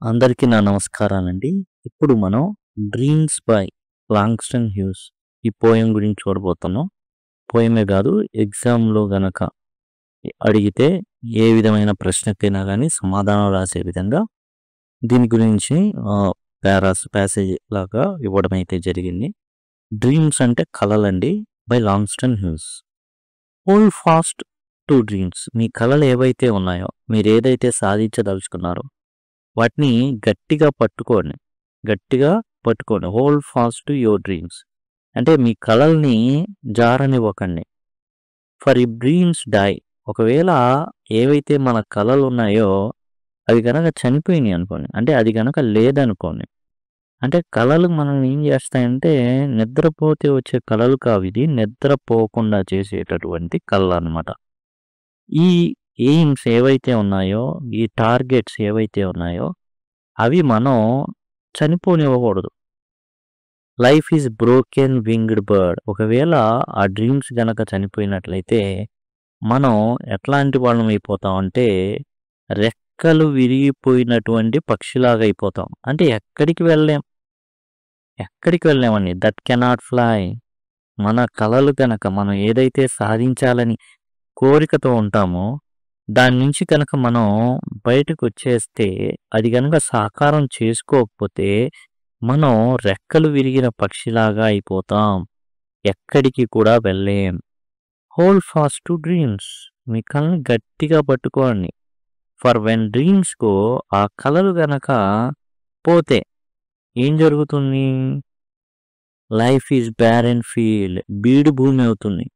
అందరికీ నా నమస్కారాలండి. ఇప్పుడు మనం 'డ్రీమ్స్' బై లాంగ్‌స్టన్ హ్యూస్ ఈ పోయెమ్ గురించి చూడబోతున్నాం. పోయమే గాదు, ఎగ్జామ్‌లో గనక అడిగితే ఏ విధమైన ప్రశ్నకైనా గానీ సమాధానం రాసే విధంగా దీని గురించి ప్యాసేజ్ లాగా ఇవ్వడమైతే జరిగింది. 'డ్రీమ్స్' అంటే కలలండి by Langston Hughes. Hold fast to dreams. మీ కలలు ఏవైతే ఉన్నాయో, మీరేదైతే సాధించదలుచుకున్నారో వాటిని గట్టిగా పట్టుకోండి. గట్టిగా పట్టుకోండి. Hold fast to your dreams. అంటే మీ కలల్ని జారనివ్వకండి. For if dreams die. ఒకవేళ ఏవైతే మన కలలు ఉన్నాయో అవి గనక చనిపోయినాయి అనుకోండి, అంటే అది గనక లేదనుకోండి, అంటే కలలు మనల్ని ఏం చేస్తాయంటే నిద్రపోతే వచ్చే కలలు కావిది, నిద్రపోకుండా చేసేటటువంటి కలలనమాట. ఈ ఎయిమ్స్ ఏవైతే ఉన్నాయో, ఈ టార్గెట్స్ ఏవైతే ఉన్నాయో అవి మనం చనిపోనివ్వకూడదు. Life is broken winged bird. ఒకవేళ ఆ డ్రీమ్స్ గనక చనిపోయినట్లయితే మనం ఎట్లాంటి వాళ్ళం అయిపోతాం అంటే రెక్కలు విరిగిపోయినటువంటి పక్షిలాగా అయిపోతాం. అంటే ఎక్కడికి వెళ్ళలేమండి. That cannot fly. మన కలలు గనక మనం ఏదైతే సాధించాలని కోరికతో ఉంటామో దాని నుంచి కనుక మనం బయటకొచ్చేస్తే, అది గనుక సాకారం చేసుకోకపోతే మనం రెక్కలు విరిగిన పక్షిలాగా అయిపోతాం. ఎక్కడికి కూడా వెళ్ళలేం. Hold fast to dreams. మీ కలను గట్టిగా పట్టుకోండి. For when dreams go. ఆ కలలు గనక పోతే ఏం జరుగుతుంది? Life is barren field. బీడు భూమి అవుతుంది.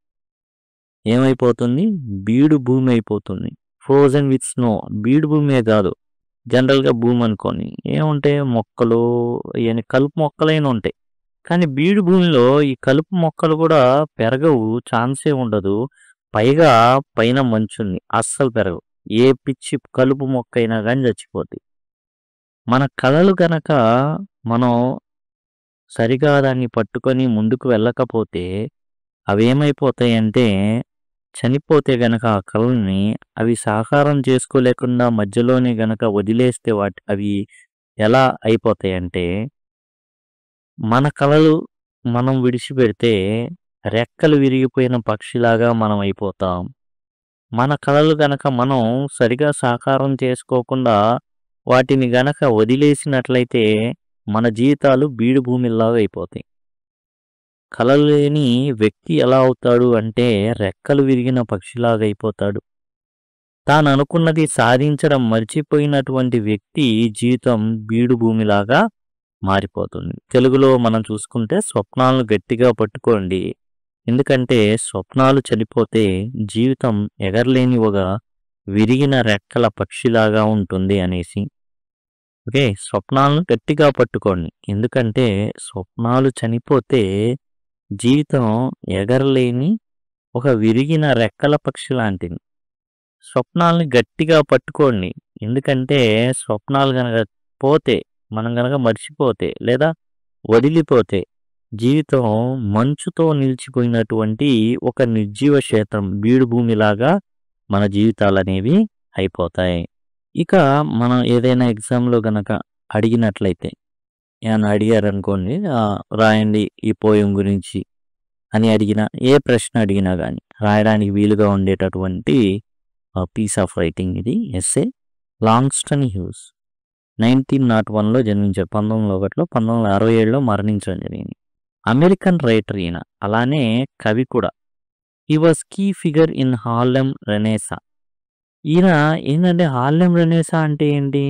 ఏమైపోతుంది? బీడు భూమి అయిపోతుంది. Frozen with snow. బీడు భూమే కాదు, జనరల్గా భూమి అనుకోని ఏముంటాయి, మొక్కలు, ఇవన్నీ కలుపు మొక్కలైనా ఉంటాయి. కానీ బీడు భూమిలో ఈ కలుపు మొక్కలు కూడా పెరగవు, ఛాన్సే ఉండదు. పైగా పైన మంచుంది, అస్సలు పెరగవు. ఏ పిచ్చి కలుపు మొక్క అయినా కానీ చచ్చిపోద్ది. మన కలలు గనక మనం సరిగా దాన్ని పట్టుకొని ముందుకు వెళ్ళకపోతే అవేమైపోతాయంటే చనిపోతే గనక ఆ కళల్ని అవి సాకారం చేసుకోలేకుండా మధ్యలోనే గనక వదిలేస్తే అవి ఎలా అయిపోతాయంటే, మన కళలు మనం విడిచిపెడితే రెక్కలు విరిగిపోయిన పక్షిలాగా మనం అయిపోతాం. మన కళలు గనక మనం సరిగా సాకారం చేసుకోకుండా వాటిని గనక వదిలేసినట్లయితే మన జీవితాలు బీడు భూమిలాగా అయిపోతాయి. కలలు లేని వ్యక్తి ఎలా అవుతాడు అంటే రెక్కలు విరిగిన పక్షిలాగా అయిపోతాడు. తాను అనుకున్నది సాధించడం మర్చిపోయినటువంటి వ్యక్తి జీవితం బీడు భూమిలాగా మారిపోతుంది. తెలుగులో మనం చూసుకుంటే స్వప్నాలను గట్టిగా పట్టుకోండి. ఎందుకంటే స్వప్నాలు చనిపోతే జీవితం ఎగరలేని ఒక విరిగిన రెక్కల పక్షిలాగా ఉంటుంది అనేసి. ఓకే, స్వప్నాలను గట్టిగా పట్టుకోండి. ఎందుకంటే స్వప్నాలు చనిపోతే జీవితం ఎగరలేని ఒక విరిగిన రెక్కల పక్షి లాంటిది. స్వప్నాలని గట్టిగా పట్టుకోండి. ఎందుకంటే స్వప్నాలు గనక పోతే, మనం గనక మర్చిపోతే లేదా వదిలిపోతే జీవితం మంచుతో నిలిచిపోయినటువంటి ఒక నిర్జీవ క్షేత్రం, బీడు భూమిలాగా మన జీవితాలు అనేవి అయిపోతాయి. ఇక మనం ఏదైనా ఎగ్జామ్లో గనక అడిగినట్లయితే, ఏమన్నా అడిగారనుకోండి, రాయండి ఈ పోయం గురించి అని అడిగినా, ఏ ప్రశ్న అడిగినా కానీ రాయడానికి వీలుగా ఉండేటటువంటి పీస్ ఆఫ్ రైటింగ్ ఇది. ఎస్సే. లాంగ్‌స్టన్ హ్యూస్ 1901లో జన్మించారు. 1901లో, 1967లో మరణించడం జరిగింది. అమెరికన్ రైటర్ ఈయన. అలానే కవి కూడా. He was key figure in Harlem renaissance. ఈయన ఏంటంటే హార్లెమ్ రెనేసా అంటే ఏంటి?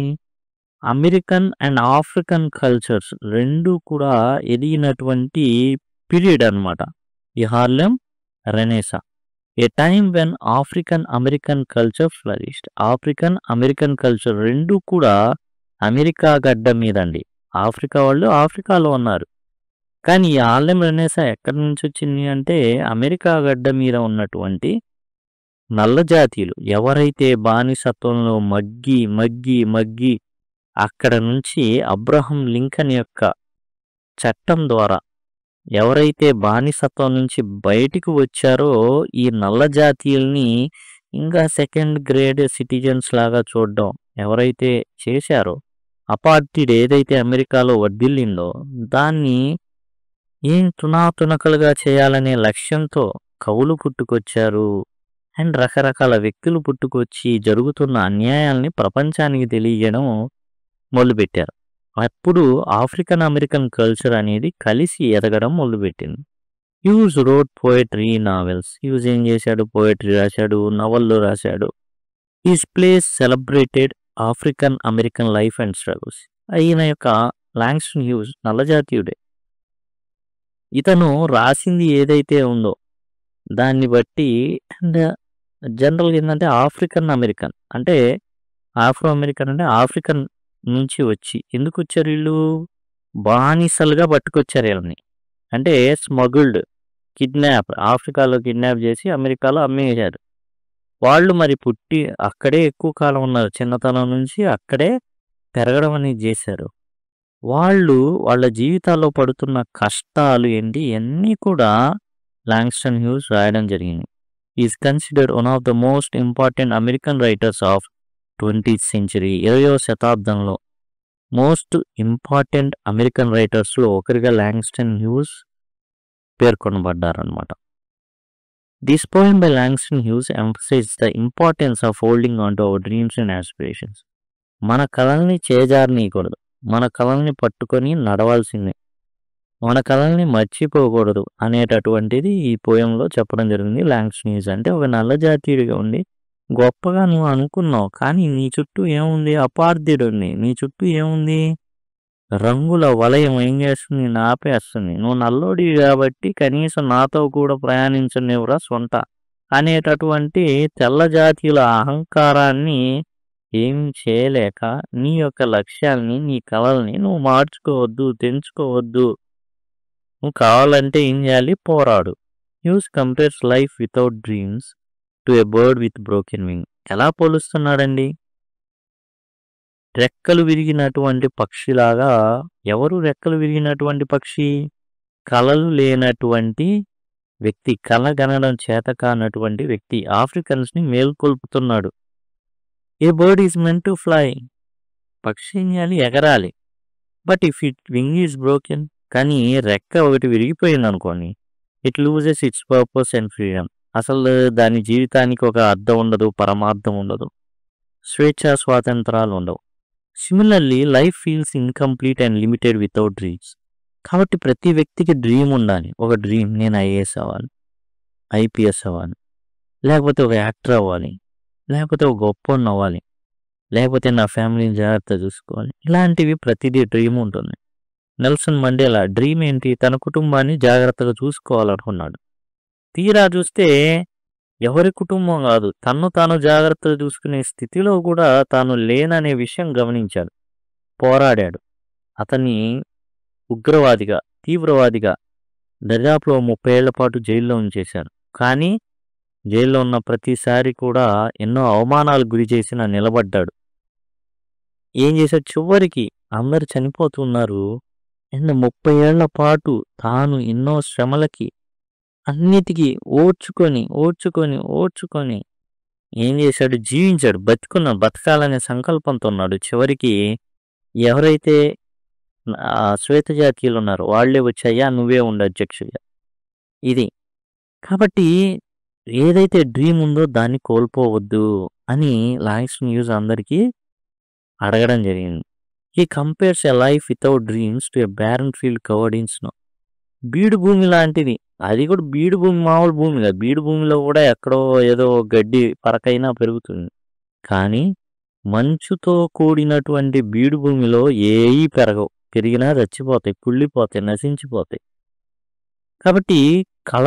అమెరికన్ అండ్ ఆఫ్రికన్ కల్చర్స్ రెండు కూడా ఎదిగినటువంటి పీరియడ్ అనమాట ఈ Harlem renaissance. A time when African American culture flourished. African American culture రెండు కూడా అమెరికా గడ్డ మీదండి. ఆఫ్రికా వాళ్ళు ఆఫ్రికాలో ఉన్నారు. కానీ ఈ హార్లెమ్ రెనేసా ఎక్కడి నుంచి వచ్చింది అంటే అమెరికా గడ్డ మీద ఉన్నటువంటి నల్ల జాతీయులు ఎవరైతే బానిసత్వంలో మగ్గి మగ్గి మగ్గి అక్కడ నుంచి అబ్రహం లింకన్ యొక్క చట్టం ద్వారా ఎవరైతే బానిసత్వం నుంచి బయటికి వచ్చారో ఈ నల్ల జాతీయుల్ని ఇంకా సెకండ్ గ్రేడ్ సిటిజన్స్ లాగా చూడడం ఎవరైతే చేశారో అపార్టీడ్ ఏదైతే అమెరికాలో వర్ధిల్లిందో దాన్ని ఏం తునాతునకలుగా చేయాలనే లక్ష్యంతో కవులు పుట్టుకొచ్చారు. అండ్ రకరకాల వ్యక్తులు పుట్టుకొచ్చి జరుగుతున్న అన్యాయాల్ని ప్రపంచానికి తెలియజేయడం మొదలుపెట్టారు. అప్పుడు ఆఫ్రికన్ అమెరికన్ కల్చర్ అనేది కలిసి ఎదగడం మొదలుపెట్టింది. Huge road poetry novels. Huge ఏం చేశాడు? పోయట్రీ రాశాడు, నవళ్ళు రాశాడు. Is place celebrated African American life and struggles. ఈయన యొక్క లాంగ్స్టన్ హ్యూజ్ నల్లజాతీయుడే. ఇతను రాసింది ఏదైతే ఉందో దాన్ని బట్టి అండ్ జనరల్గా ఏంటంటే ఆఫ్రికన్ అమెరికన్ అంటే ఆఫ్రో అమెరికన్ అంటే ఆఫ్రికన్ నుంచి వచ్చి ఎందుకు వచ్చారు వీళ్ళు? బానిసలుగా పట్టుకొచ్చారు వీళ్ళని. అంటే స్మగుల్డ్, కిడ్నాప్, ఆఫ్రికాలో కిడ్నాప్ చేసి అమెరికాలో అమ్మేశారు. వాళ్ళు మరి పుట్టి అక్కడే ఎక్కువ కాలం ఉన్నారు. చిన్నతనం నుంచి అక్కడే పెరగడం అనేది చేశారు. వాళ్ళు వాళ్ళ జీవితాల్లో పడుతున్న కష్టాలు ఏంటి ఇవన్నీ కూడా లాంగ్స్టన్ హ్యూజ్ రాయడం జరిగింది. Is considered one of the most important American writers of 20th century. 20వ శతాబ్దంలో మోస్ట్ ఇంపార్టెంట్ అమెరికన్ రైటర్స్లో ఒకరిగా లాంగ్స్టన్ హ్యూజ్ పేర్కొనబడ్డారనమాట. This poem by Langston Hughes emphasize the importance of holding on to our dreams and aspirations. మన కళల్ని చేజారనీయకూడదు, మన కళల్ని పట్టుకొని నడవాల్సిందే, మన కళల్ని మర్చిపోకూడదు అనేటటువంటిది ఈ పోయంలో చెప్పడం జరిగింది. లాంగ్స్టన్ హ్యూజ్ అంటే ఒక నల్ల జాతీయుడిగా ఉండి గొప్పగా నువ్వు అనుకున్నావు, కానీ నీ చుట్టూ ఏముంది? అపార్థుడు ఉంది. నీ చుట్టూ ఏముంది? రంగుల వలయం ఏం చేస్తుంది? నాపేస్తుంది. నువ్వు నల్లోడి కాబట్టి కనీసం నాతో కూడా ప్రయాణించనివ్వరా సొంత అనేటటువంటి తెల్ల జాతీయుల అహంకారాన్ని ఏం చేయలేక నీ యొక్క లక్ష్యాల్ని, నీ కళల్ని నువ్వు మార్చుకోవద్దు, తెంచుకోవద్దు. నువ్వు కావాలంటే ఏం చేయాలి? పోరాడు. Huge compares life without dreams to a bird with broken wing. ఎలా పోలుస్తున్నాడండి? రెక్కలు విరిగినటువంటి పక్షిలాగా. ఎవరు రెక్కలు విరిగినటువంటి పక్షి? కళలు లేనటువంటి వ్యక్తి, కళ గనడం చేత కానటువంటి వ్యక్తి ఆఫ్రికన్స్ని మేల్కొల్పుతున్నాడు. A bird is meant to fly. పక్షి ఏం చేయాలి? ఎగరాలి. But if it wing is broken, కానీ రెక్క ఒకటి విరిగిపోయింది అనుకోండి, it loses its purpose and freedom. అసలు దాని జీవితానికి ఒక అర్థం ఉండదు, పరమార్థం ఉండదు, స్వేచ్ఛ స్వాతంత్రాలు ఉండవు. Similarly life feels incomplete and limited without dreams. కాబట్టి ప్రతి వ్యక్తికి డ్రీమ్ ఉండాలి. ఒక డ్రీమ్, నేను ఐఏఎస్ అవ్వాలి, ఐపీఎస్ అవ్వాలి, లేకపోతే ఒక యాక్టర్ అవ్వాలి, లేకపోతే ఒక గొప్పవాడిని అవ్వాలి, లేకపోతే నా ఫ్యామిలీని జాగ్రత్తగా చూసుకోవాలి. ఇలాంటివి ప్రతిదీ డ్రీమ్ ఉంటుంది. నెల్సన్ మండేలా డ్రీమ్ ఏంటి? తన కుటుంబాన్ని జాగ్రత్తగా చూసుకోవాలనుకున్నాడు. తీరా చూస్తే ఎవరి కుటుంబం కాదు, తన్ను తాను జాగ్రత్తగా చూసుకునే స్థితిలో కూడా తాను లేననే విషయం గమనించాడు. పోరాడాడు. అతన్ని ఉగ్రవాదిగా, తీవ్రవాదిగా దరిదాపులో 30 ఏళ్ల పాటు జైల్లో ఉంచేశారు. కానీ జైల్లో ఉన్న ప్రతిసారి కూడా ఎన్నో అవమానాలకు గురి చేసిన నిలబడ్డాడు. ఏం చేశాడు? చివరికి అందరు చనిపోతున్నారు అండ్ 30 ఏళ్ల పాటు తాను ఎన్నో శ్రమలకి అన్నిటికీ ఓర్చుకొని ఏం చేశాడు? జీవించాడు, బతకాలనే సంకల్పంతో ఉన్నాడు. చివరికి ఎవరైతే శ్వేత జాతీయులు ఉన్నారో వాళ్ళే వచ్చాయా నువ్వే ఉండు అధ్యక్షుడిగా. ఇది కాబట్టి ఏదైతే డ్రీమ్ ఉందో దాన్ని కోల్పోవద్దు అని లాంగ్స్టన్ హ్యూజ్ అందరికీ అడగడం జరిగింది. ఈ compares a life without dreams to a barren field covered in snow. బీడు భూమి లాంటిది. అది కూడా బీడు భూమి, మామూలు భూమి కాదు. బీడు భూమిలో కూడా ఎక్కడో ఏదో గడ్డి పరకైనా పెరుగుతుంది. కానీ మంచుతో కూడినటువంటి బీడు భూమిలో ఏవి పెరగవు. పెరిగినా చచ్చిపోతాయి, కుళ్ళిపోతాయి, నశించిపోతాయి. కాబట్టి కళ,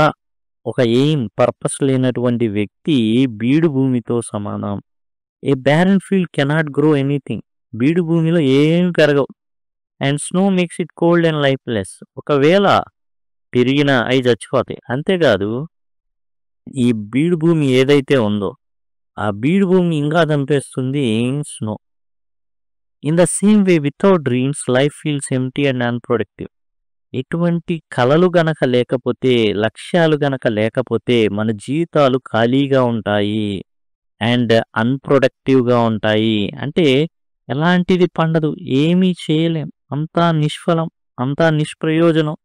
ఒక ఎయిమ్, పర్పస్ లేనటువంటి వ్యక్తి బీడు భూమితో సమానం. A barren field cannot grow anything. బీడు భూమిలో ఏమి పెరగవు. And snow makes it cold and lifeless. ఒకవేళ పెరిగినా అవి చచ్చిపోతాయి. అంతేకాదు ఈ బీడు భూమి ఏదైతే ఉందో ఆ బీడు భూమి ఇంకా చంపేస్తుంది snow. In the same way without dreams life feels empty and unproductive. ఎటువంటి కళలు గనక లేకపోతే, లక్ష్యాలు గనక లేకపోతే మన జీవితాలు ఖాళీగా ఉంటాయి అండ్ అన్ప్రొడక్టివ్గా ఉంటాయి. అంటే ఎలాంటిది పండదు. ఏమీ చేయలేం. అంతా నిష్ఫలం. అంతా నిష్ప్రయోజనం.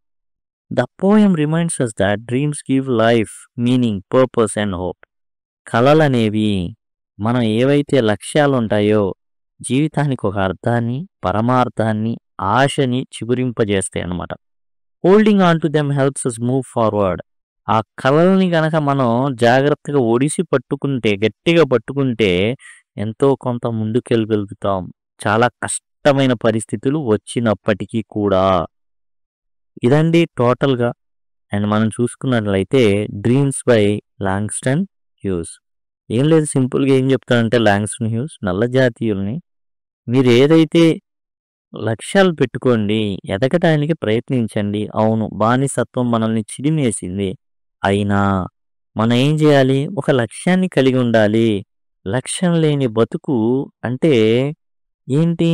The poem reminds us that dreams give life, meaning, purpose and hope. కలలనేవి మనం ఏవైతే లక్ష్యాలుంటాయో జీవితానికి ఒక అర్థాన్ని, పరమార్థాన్ని, ఆశని చిగురింపజేస్తాయన్నమాట. Holding on to them helps us move forward. ఆ కలల్ని గనక మనం జాగ్రత్తగా ఒడిసి పట్టుకుంటే, గట్టిగా పట్టుకుంటే ఎంతో కొంత ముందుకెళ్ళగలుగుతాం. చాలా కష్టమైన పరిస్థితులు వచ్చినప్పటికీ కూడా. ఇదండి టోటల్‌గా. అండ్ మనం చూసుకున్నట్లయితే 'డ్రీమ్స్' బై లాంగ్‌స్టన్ హ్యూస్. ఏం లేదు, సింపుల్‌గా ఏం చెప్తాడంటే లాంగ్‌స్టన్ హ్యూస్ నల్ల జాతీయుల్ని మీరు ఏదైతే లక్ష్యాలు పెట్టుకోండి, ఎదగటానికి ప్రయత్నించండి. అవును, బానిసత్వం మనల్ని చిదిమేసింది. అయినా మనం ఏం చేయాలి? ఒక లక్ష్యాన్ని కలిగి ఉండాలి. లక్ష్యం లేని బతుకు అంటే ఏంటి?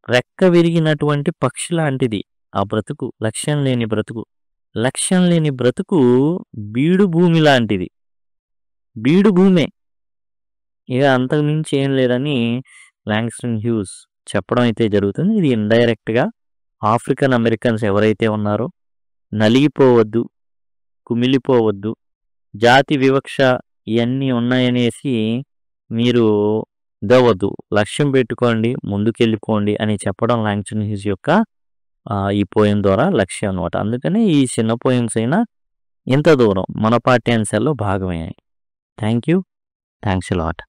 రెక్క విరిగినటువంటి పక్షి లాంటిది ఆ బ్రతుకు. లక్ష్యం లేని బ్రతుకు. లక్ష్యం లేని బ్రతుకు బీడు భూమి లాంటిది. బీడు భూమే. ఇక అంతకు మించి ఏం లేదని లాంగ్‌స్టన్ హ్యూస్ చెప్పడం అయితే జరుగుతుంది. ఇది ఇండైరెక్ట్‌గా ఆఫ్రికన్ అమెరికన్స్ ఎవరైతే ఉన్నారో నలిగిపోవద్దు, కుమిలిపోవద్దు, జాతి వివక్ష ఇయన్నీ ఉన్నాయనేసి మీరు ఇదవ్వద్దు. లక్ష్యం పెట్టుకోండి, ముందుకెళ్ళిపోండి అని చెప్పడం లాంగ్‌స్టన్ హ్యూస్ యొక్క ఈ పోయెమ్ ద్వారా లక్ష్యం అన్నమాట. అందుకని ఈ చిన్న పోయెమ్స్ అయినా ఇంత దూరం మన పాఠ్యాంశాల్లో భాగమయ్యాయి. Thank you. Thanks a lot.